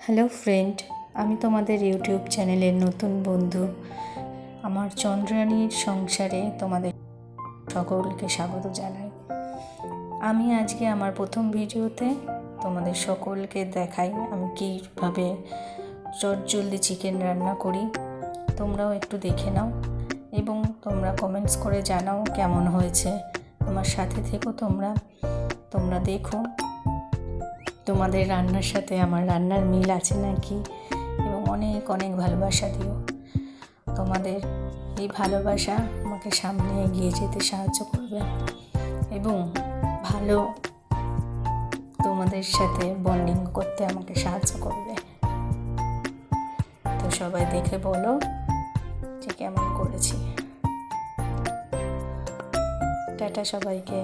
Hello friend, আমি তোমাদের YouTube চ্যানেলের নতুন বন্ধু। আমার চন্দ্রাণীর সংসারে তোমাদের সকলকে স্বাগত জানাই। আমি আজকে আমার প্রথম ভিডিওতে তোমাদের সকলকে দেখাই আমি কীভাবে চটজলদি চিকেন রান্না করি। তোমরাও একটু দেখে নাও এবং তোমরা কমেন্টস করে জানাও কেমন হয়েছে। আমার সাথে থেকো, তোমরা দেখো তোমাদের রান্নার সাথে আমার রান্নার মিল আছে নাকি, এবং অনেক অনেক ভালোবাসা দিও। তোমাদের এই ভালোবাসা আমাকে সামনে এগিয়ে যেতে সাহায্য করবে এবং ভালো তোমাদের সাথে বন্ডিং করতে আমাকে সাহায্য করবে। তো সবাই দেখে বলো যে কেমন করেছি। টাটা সবাইকে।